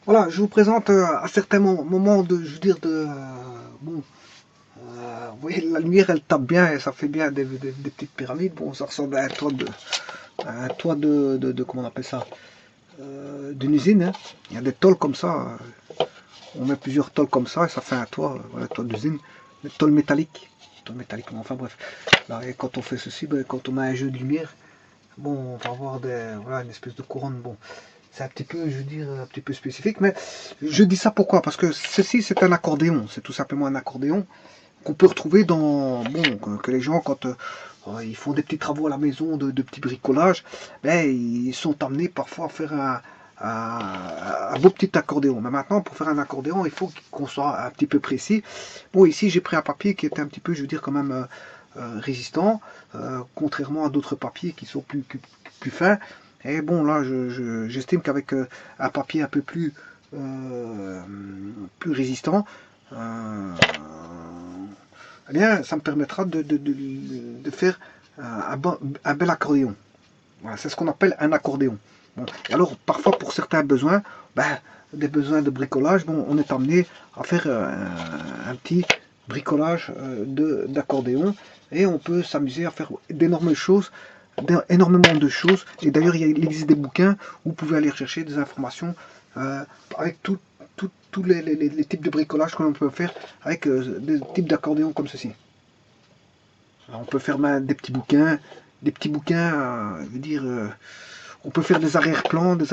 Voilà, je vous présente à certains moments de, je veux dire, bon, vous voyez, la lumière, elle tape bien et ça fait bien des petites pyramides. Bon, ça ressemble à un toit de comment on appelle ça, d'une usine, hein. Il y a des tôles comme ça. On met plusieurs tôles comme ça et ça fait un toit, voilà, toit d'usine. Des tôles métalliques. Tôles métalliques, enfin bref. Là, et quand on fait ceci, ben, quand on a un jeu de lumière, bon, on va avoir voilà, une espèce de couronne. Bon, c'est un petit peu, je veux dire, un petit peu spécifique, mais je dis ça pourquoi? Parce que ceci, c'est un accordéon. C'est tout simplement un accordéon qu'on peut retrouver dans, bon, que les gens, quand ils font des petits travaux à la maison, de petits bricolages, ben, ils sont amenés parfois à faire un beau petit accordéon. Mais maintenant, pour faire un accordéon, il faut qu'on soit un petit peu précis. Bon, ici, j'ai pris un papier qui était un petit peu, je veux dire, quand même résistant, contrairement à d'autres papiers qui sont plus fins. Et bon, là, j'estime qu'avec un papier un peu plus résistant, euh, eh bien, ça me permettra de faire un bel accordéon. Voilà, c'est ce qu'on appelle un accordéon. Bon. Et alors, parfois, pour certains besoins, ben, des besoins de bricolage, bon, on est amené à faire un petit bricolage d'accordéon et on peut s'amuser à faire énormément de choses. Et d'ailleurs, il existe des bouquins où vous pouvez aller chercher des informations avec tous les types de bricolage que l'on peut faire avec des types d'accordéons comme ceci. Alors, on peut faire des petits bouquins, je veux dire, on peut faire des arrière-plans de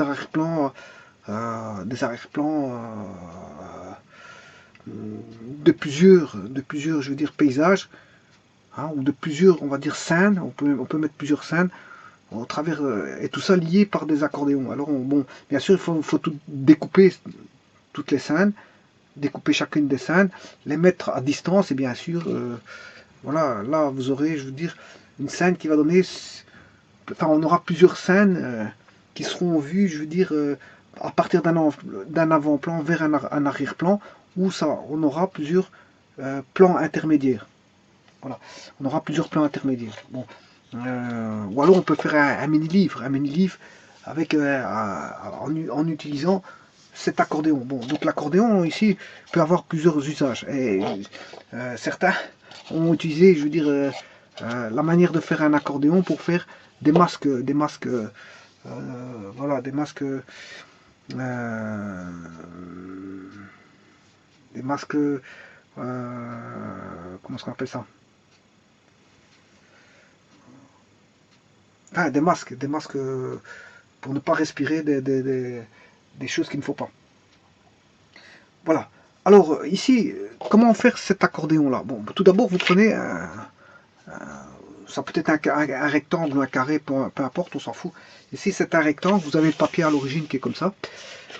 plusieurs, je veux dire, paysages, hein, ou de plusieurs, on va dire, scènes. On peut mettre plusieurs scènes au travers, et tout ça lié par des accordéons. Alors, bon, bien sûr, il faut tout découper, toutes les scènes, découper chacune des scènes, les mettre à distance, et bien sûr, voilà, là, vous aurez, je veux dire, une scène qui va donner, enfin, on aura plusieurs scènes qui seront vues, je veux dire, à partir d'un avant-plan vers un arrière-plan, où ça, on aura plusieurs plans intermédiaires. Voilà, on aura plusieurs plans intermédiaires. Bon, ou alors on peut faire un mini-livre avec en utilisant cet accordéon. Bon, donc l'accordéon ici peut avoir plusieurs usages. Et certains ont utilisé, je veux dire, la manière de faire un accordéon pour faire des masques, voilà, euh, des masques, comment est-ce qu'on appelle ça? Enfin, des masques pour ne pas respirer des choses qu'il ne faut pas. Voilà. Alors ici, comment faire cet accordéon-là? Bon, tout d'abord, vous prenez ça peut être un rectangle ou un carré, peu importe, on s'en fout. Ici, c'est un rectangle, vous avez le papier à l'origine qui est comme ça.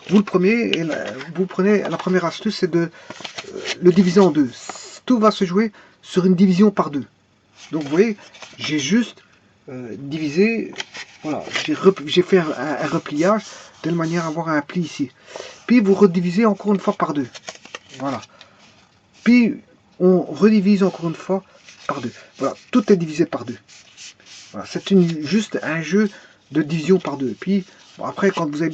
Vous prenez, la première astuce, c'est de le diviser en deux. Tout va se jouer sur une division par deux. Donc, vous voyez, j'ai juste divisé, voilà, j'ai fait un repliage de telle manière à avoir un pli ici. Puis, vous redivisez encore une fois par deux. Voilà. Puis, on redivise encore une fois par deux. Voilà, tout est divisé par deux. Voilà, c'est juste un jeu de division par deux. Puis, bon, après, quand vous avez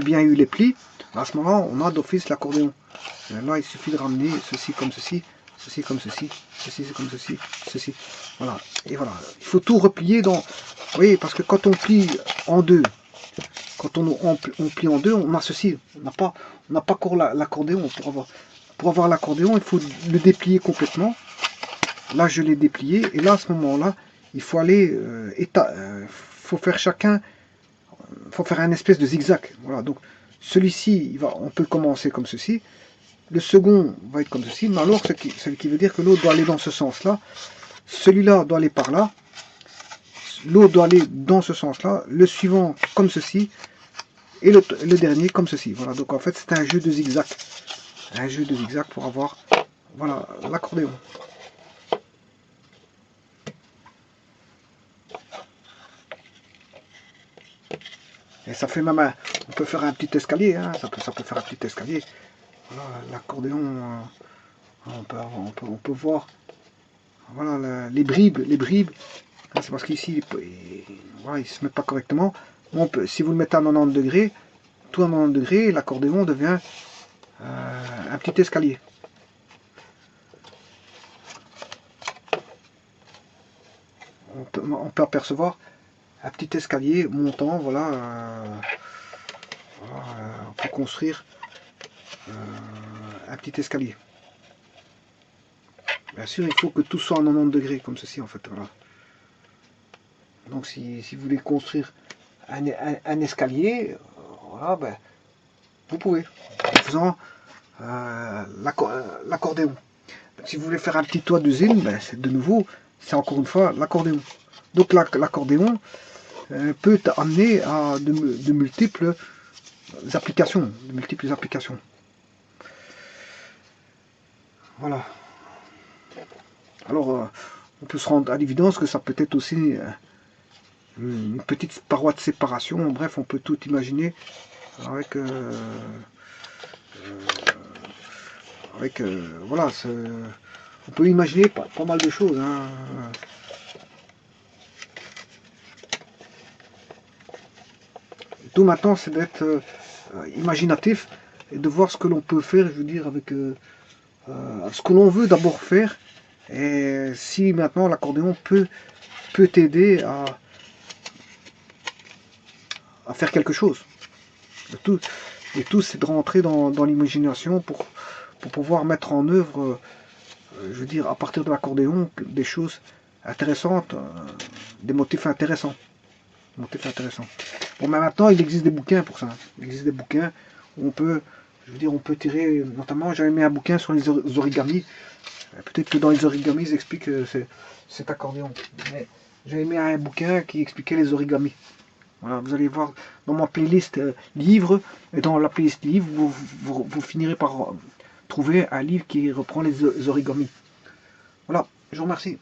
bien eu les plis, à ce moment, on a d'office l'accordéon. Là, il suffit de ramener ceci comme ceci, ceci comme ceci, ceci comme ceci, ceci. Voilà. Et voilà. Il faut tout replier dans. Vous voyez, parce que quand on plie en deux, quand on plie en deux, on a ceci. On n'a pas encore l'accordéon. Pour avoir l'accordéon, il faut le déplier complètement. Là, je l'ai déplié. Et là, à ce moment-là, il faut aller faut faire faut faire un espèce de zigzag. Voilà. Donc, celui-ci, on peut commencer comme ceci. Le second va être comme ceci. Mais alors, ce qui veut dire que l'autre doit aller dans ce sens-là. Celui-là doit aller par là. L'autre doit aller dans ce sens-là. Le suivant comme ceci. Et le dernier comme ceci. Voilà. Donc, en fait, c'est un jeu de zigzag. Un jeu de zigzag pour avoir, voilà, l'accordéon. Et ça fait même on peut faire un petit escalier, hein, ça peut faire un petit escalier. Voilà, l'accordéon, on peut voir, voilà, les bribes. C'est parce qu'ici, voilà, il se met pas correctement. Si vous le mettez à 90 degrés, tout à 90 degrés, l'accordéon devient un petit escalier. On peut apercevoir un petit escalier montant, voilà, on peut construire un petit escalier. Bien sûr, il faut que tout soit à 90 degrés, comme ceci en fait, voilà. Donc si vous voulez construire un escalier, voilà, ben, vous pouvez, en faisant l'accordéon. Si vous voulez faire un petit toit d'usine, ben, de nouveau, c'est encore une fois l'accordéon. Donc l'accordéon peut amener à de multiples applications. Voilà. Alors, on peut se rendre à l'évidence que ça peut être aussi une petite paroi de séparation. Bref, on peut tout imaginer avec voilà, on peut imaginer pas mal de choses, hein. Tout maintenant, c'est d'être imaginatif et de voir ce que l'on peut faire, je veux dire, avec ce que l'on veut d'abord faire. Et si maintenant l'accordéon peut t'aider à faire quelque chose. Le tout, c'est de rentrer dans l'imagination pour pouvoir mettre en œuvre, je veux dire, à partir de l'accordéon, des choses intéressantes, des motifs intéressants. Bon, mais maintenant, il existe des bouquins pour ça. Il existe des bouquins où on peut, je veux dire, on peut tirer, notamment, j'avais mis un bouquin sur les origamis. Peut-être que dans les origamis, ils expliquent cet accordéon. Mais j'avais mis un bouquin qui expliquait les origamis. Voilà, vous allez voir dans ma playlist livres, et dans la playlist livres, vous finirez par trouver un livre qui reprend les origamis. Voilà, je vous remercie.